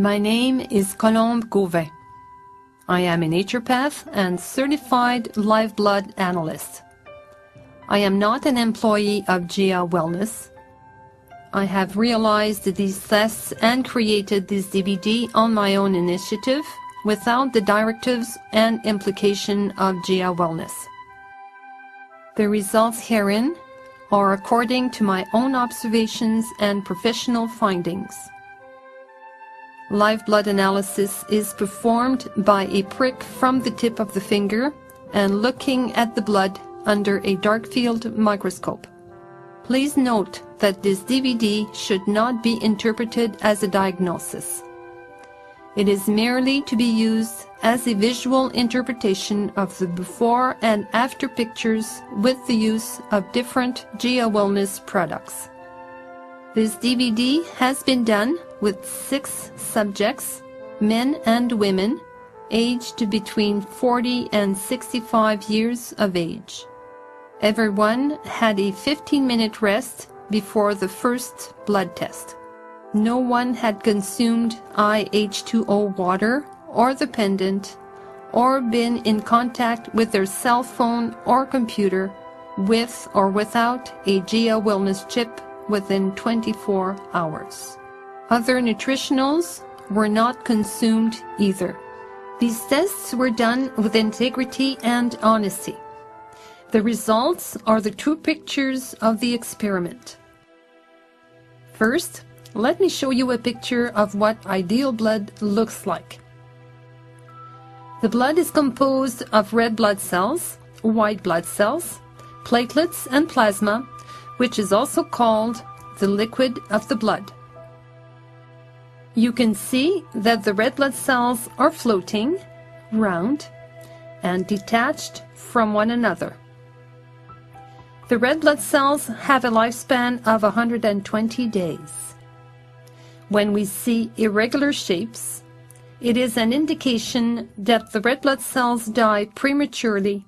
My name is Colombe Gauvin. I am a naturopath and certified live blood analyst. I am not an employee of GIA Wellness. I have realized these tests and created this DVD on my own initiative without the directives and implication of GIA Wellness. The results herein are according to my own observations and professional findings. Live blood analysis is performed by a prick from the tip of the finger and looking at the blood under a dark field microscope. Please note that this DVD should not be interpreted as a diagnosis. It is merely to be used as a visual interpretation of the before and after pictures with the use of different GIA Wellness products. This DVD has been done with 6 subjects, men and women, aged between 40 and 65 years of age. Everyone had a 15-minute rest before the first blood test. No one had consumed H2O water or the pendant or been in contact with their cell phone or computer with or without a GIA Wellness chip within 24 hours. Other nutritionals were not consumed either. These tests were done with integrity and honesty. The results are the true pictures of the experiment. First, let me show you a picture of what ideal blood looks like. The blood is composed of red blood cells, white blood cells, platelets, and plasma, which is also called the liquid of the blood. You can see that the red blood cells are floating, round, and detached from one another. The red blood cells have a lifespan of 120 days. When we see irregular shapes, it is an indication that the red blood cells die prematurely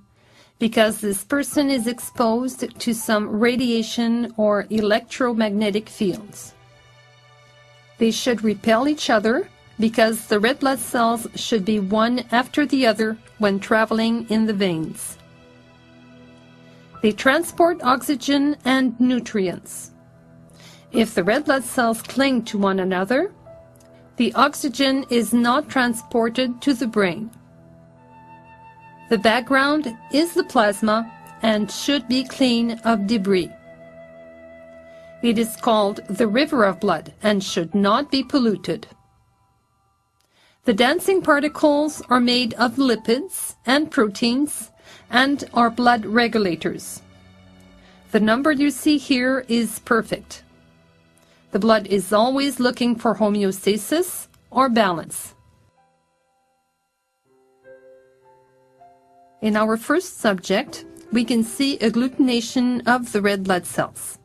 because this person is exposed to some radiation or electromagnetic fields. They should repel each other because the red blood cells should be one after the other when traveling in the veins. They transport oxygen and nutrients. If the red blood cells cling to one another, the oxygen is not transported to the brain. The background is the plasma and should be clean of debris. It is called the river of blood and should not be polluted. The dancing particles are made of lipids and proteins and are blood regulators. The number you see here is perfect. The blood is always looking for homeostasis or balance. In our first subject, we can see agglutination of the red blood cells.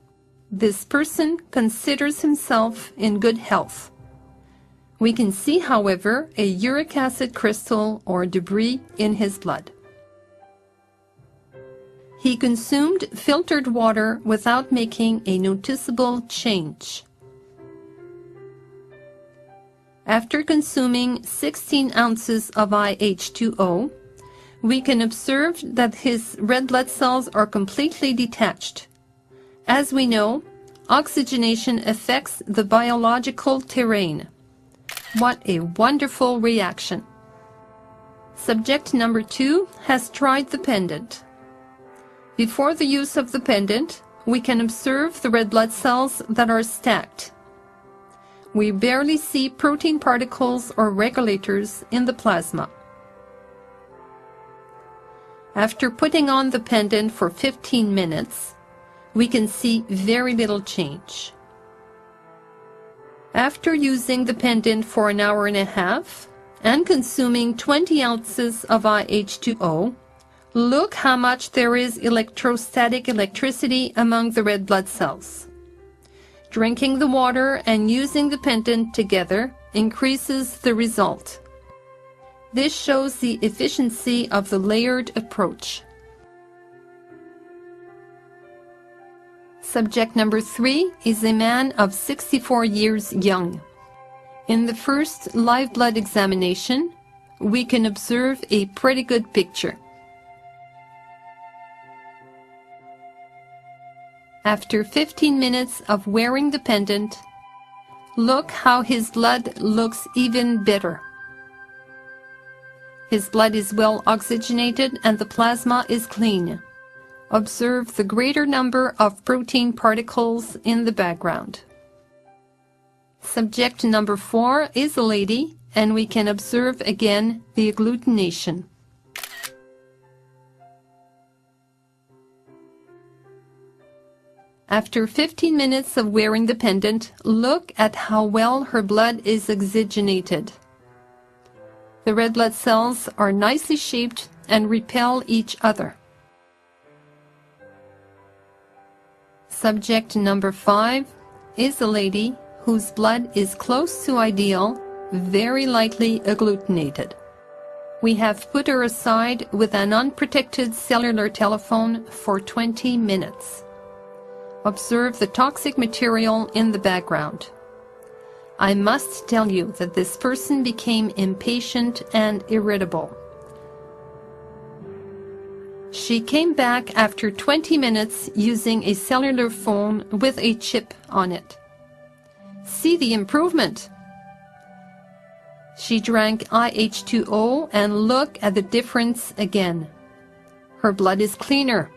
This person considers himself in good health. We can see, however, a uric acid crystal or debris in his blood. He consumed filtered water without making a noticeable change. After consuming 16 ounces of H2O, we can observe that his red blood cells are completely detached. As we know, oxygenation affects the biological terrain. What a wonderful reaction! Subject number 2 has tried the pendant. Before the use of the pendant, we can observe the red blood cells that are stacked. We barely see protein particles or regulators in the plasma. After putting on the pendant for 15 minutes, we can see very little change. After using the pendant for an hour and a half and consuming 20 ounces of H2O, look how much there is electrostatic electricity among the red blood cells. Drinking the water and using the pendant together increases the result. This shows the efficiency of the layered approach. Subject number 3 is a man of 64 years young. In the first live blood examination, we can observe a pretty good picture. After 15 minutes of wearing the pendant, look how his blood looks even better. His blood is well oxygenated and the plasma is clean. Observe the greater number of protein particles in the background. Subject number 4 is a lady, and we can observe again the agglutination. After 15 minutes of wearing the pendant, look at how well her blood is oxygenated. The red blood cells are nicely shaped and repel each other. Subject number 5 is a lady whose blood is close to ideal, very lightly agglutinated. We have put her aside with an unprotected cellular telephone for 20 minutes. Observe the toxic material in the background. I must tell you that this person became impatient and irritable. She came back after 20 minutes using a cellular phone with a chip on it. See the improvement. She drank IH2O and look at the difference again. Her blood is cleaner.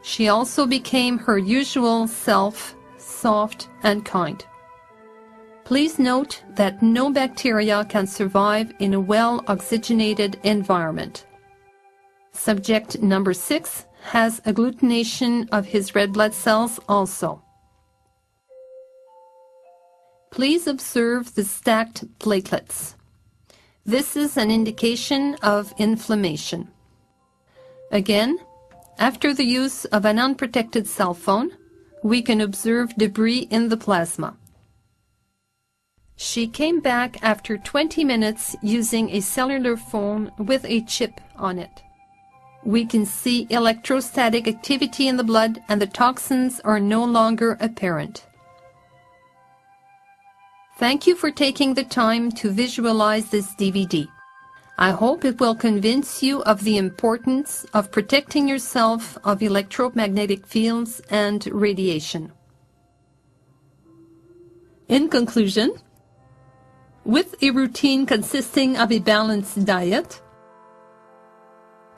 She also became her usual self, soft and kind. Please note that no bacteria can survive in a well-oxygenated environment. Subject number 6 has agglutination of his red blood cells also. Please observe the stacked platelets. This is an indication of inflammation. Again, after the use of an unprotected cell phone, we can observe debris in the plasma. She came back after 20 minutes using a cellular phone with a chip on it. We can see electrostatic activity in the blood and the toxins are no longer apparent. Thank you for taking the time to visualize this DVD. I hope it will convince you of the importance of protecting yourself of electromagnetic fields and radiation. In conclusion, with a routine consisting of a balanced diet,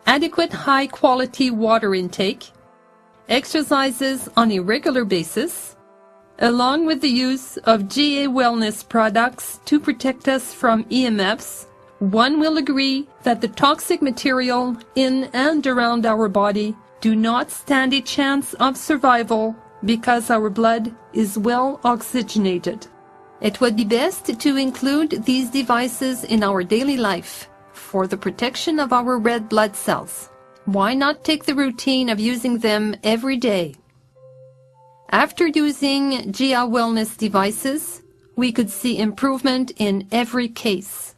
adequate high-quality water intake, exercises on a regular basis, along with the use of GA wellness products to protect us from EMFs, one will agree that the toxic material in and around our body do not stand a chance of survival because our blood is well oxygenated. It would be best to include these devices in our daily life for the protection of our red blood cells. Why not take the routine of using them every day? After using GA wellness devices, we could see improvement in every case.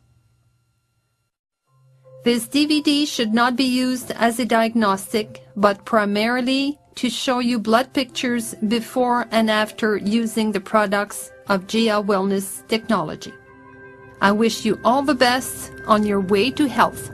This DVD should not be used as a diagnostic, but primarily to show you blood pictures before and after using the products of GA Wellness technology. I wish you all the best on your way to health.